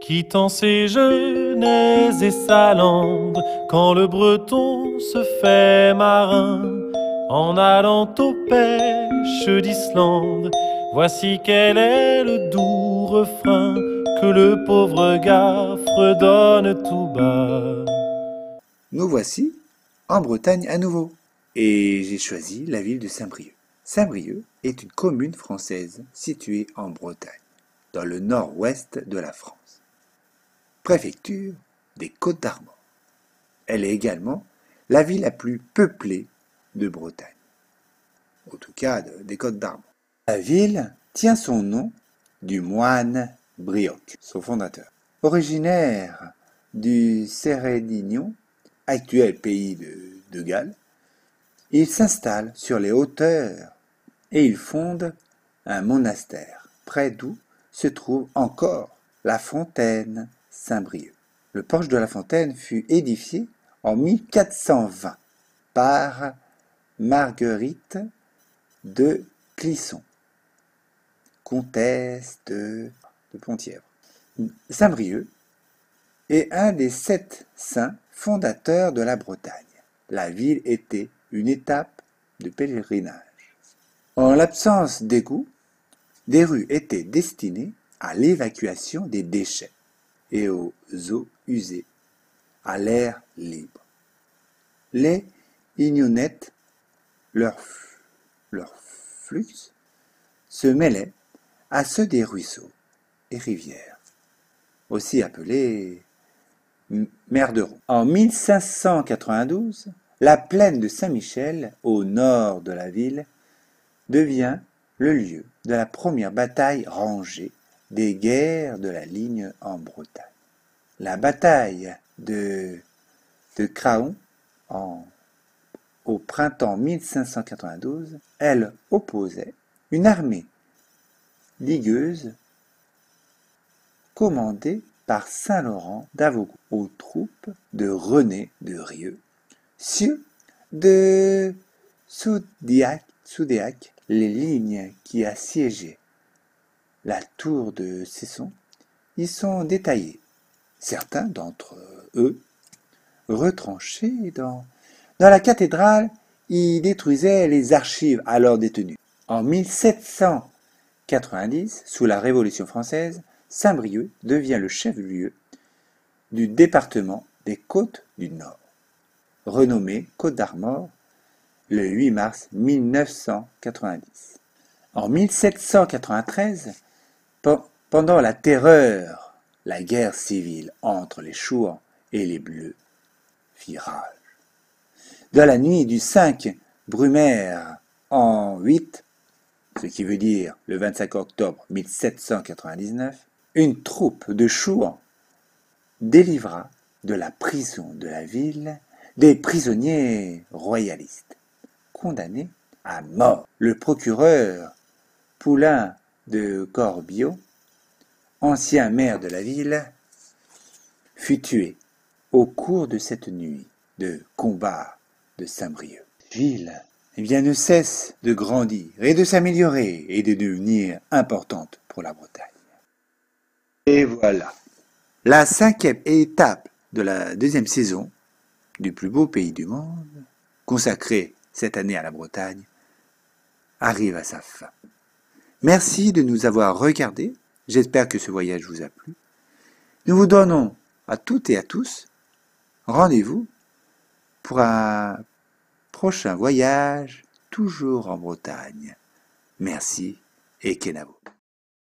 Quittant ses genêts et sa lande, quand le breton se fait marin, en allant aux pêches d'Islande, voici quel est le doux refrain que le pauvre gars fredonne tout bas. Nous voici en Bretagne à nouveau, et j'ai choisi la ville de Saint-Brieuc. Saint-Brieuc est une commune française située en Bretagne, dans le nord-ouest de la France, préfecture des Côtes-d'Armor. Elle est également la ville la plus peuplée de Bretagne, en tout cas des Côtes-d'Armor. La ville tient son nom du moine Brioc, son fondateur. Originaire du Ceredigion, actuel pays de Galles, il s'installe sur les hauteurs et il fonde un monastère, près d'où se trouve encore la fontaine Saint-Brieuc. Le porche de la fontaine fut édifié en 1420 par Marguerite de Clisson, comtesse de Penthièvre. Saint-Brieuc est un des 7 saints fondateurs de la Bretagne. La ville était une étape de pèlerinage. En l'absence d'égouts, des rues étaient destinées à l'évacuation des déchets et aux eaux usées, à l'air libre. Les ignonnettes, leur flux, se mêlaient à ceux des ruisseaux et rivières, aussi appelés mers de Ronde. En 1592, la plaine de Saint-Michel, au nord de la ville, devient le lieu de la première bataille rangée des guerres de la ligne en Bretagne. La bataille de Craon, au printemps 1592, elle opposait une armée ligueuse commandée par Saint-Laurent d'Avaugour aux troupes de René de Rieux, sieur de Soudéac. Les lignes qui assiégeaient la tour de Cesson y sont détaillées. Certains d'entre eux, retranchés dans la cathédrale, y détruisaient les archives alors détenues. En 1790, sous la Révolution française, Saint-Brieuc devient le chef-lieu du département des Côtes du Nord, renommé Côtes-d'Armor le 8 mars 1990. En 1793, pendant la Terreur, la guerre civile entre les Chouans et les Bleus fit rage. Dans la nuit du 5 Brumaire en 8, ce qui veut dire le 25 octobre 1799, une troupe de Chouans délivra de la prison de la ville des prisonniers royalistes, condamnés à mort. Le procureur Poulain de Corbiot, ancien maire de la ville, fut tué au cours de cette nuit de combat de Saint-Brieuc. Ville, ne cesse de grandir et de s'améliorer et de devenir importante pour la Bretagne. Et voilà, la 5e étape de la 2e saison du plus beau pays du monde, consacrée cette année à la Bretagne, arrive à sa fin. Merci de nous avoir regardés. J'espère que ce voyage vous a plu. Nous vous donnons à toutes et à tous rendez-vous pour un prochain voyage, toujours en Bretagne. Merci et Kenavo.